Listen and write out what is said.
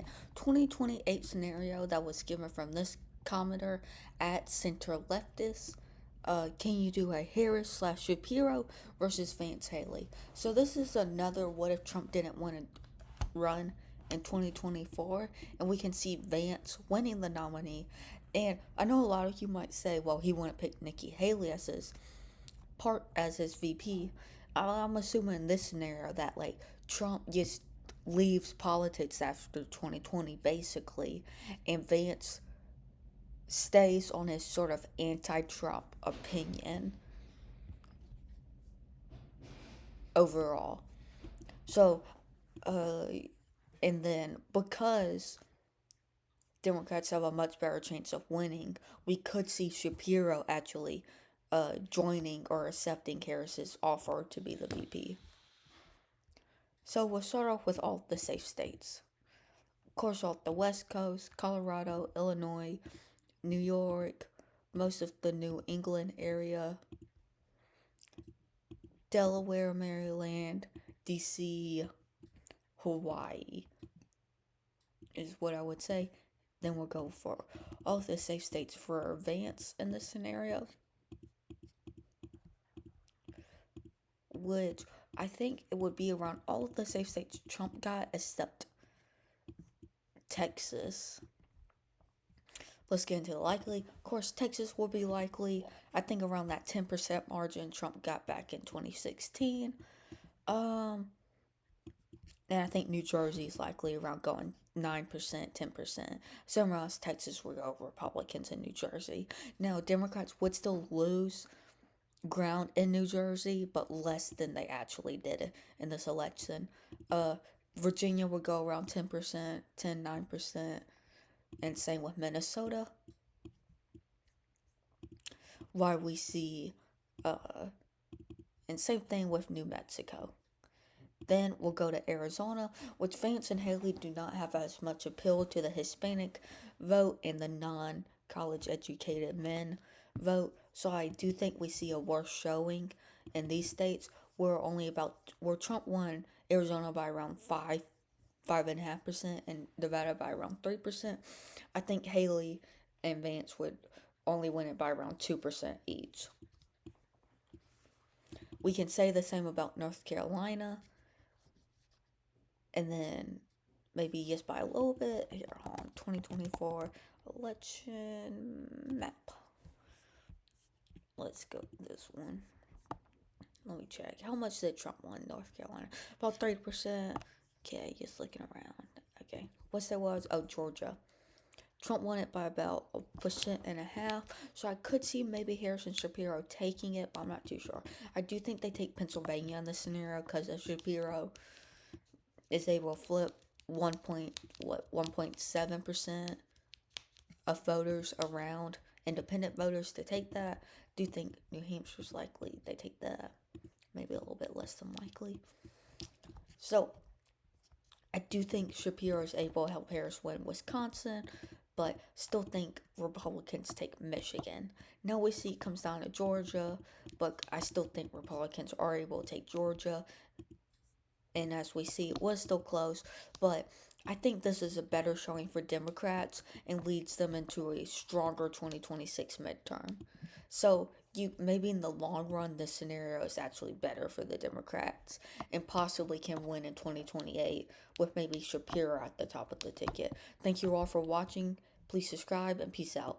second. 2028 scenario that was given from this commenter at center leftist. Can you do a Harris slash Shapiro versus Vance Haley? So this is another what if Trump didn't want to run in 2024, and we can see Vance winning the nominee. And I know a lot of you might say, well, he wouldn't pick Nikki Haley as his VP. I'm assuming in this scenario that like Trump just leaves politics after 2020 basically, and Vance stays on his sort of anti-Trump opinion overall. So, uh, and then because Democrats have a much better chance of winning, we could see Shapiro actually joining or accepting Harris's offer to be the VP. So we'll start off with all the safe states. Of course, off the West Coast, Colorado, Illinois, New York, most of the New England area, Delaware, Maryland, DC, Hawaii is what I would say. Then we'll go for all the safe states for Vance in this scenario, which I think it would be around all of the safe states Trump got except Texas. Let's get into the likely. Of course, Texas will be likely. I think around that 10% margin Trump got back in 2016. And I think New Jersey is likely around going 9%, 10%. Somewhere else, Texas will go Republicans in New Jersey. Now, Democrats would still lose ground in New Jersey, but less than they actually did in this election. Virginia would go around 10%, 10, 9%, and same with Minnesota. Why we see, and same thing with New Mexico. Then we'll go to Arizona, which Vance and Haley do not have as much appeal to the Hispanic vote and the non-college educated men vote. So I do think we see a worse showing in these states where Trump won Arizona by around 5.5%, and Nevada by around 3%. I think Haley and Vance would only win it by around 2% each. We can say the same about North Carolina. And then maybe just by a little bit here on 2024 election map. Let's go this one. Let me check. How much did Trump win North Carolina? About 30%. Okay, just looking around. Okay. What state was? Oh, Georgia. Trump won it by about 1.5%. So I could see maybe Harris and Shapiro taking it, but I'm not too sure. I do think they take Pennsylvania in this scenario because Shapiro is able to flip 1.7% of voters around independent voters to take that. Do think New Hampshire's likely they take that. Maybe a little bit less than likely. So I do think Shapiro is able to help Harris win Wisconsin, but still think Republicans take Michigan. Now we see it comes down to Georgia, but I still think Republicans are able to take Georgia. And as we see, it was still close, but I think this is a better showing for Democrats and leads them into a stronger 2026 midterm. So you maybe in the long run, this scenario is actually better for the Democrats and possibly can win in 2028 with maybe Shapiro at the top of the ticket. Thank you all for watching. Please subscribe and peace out.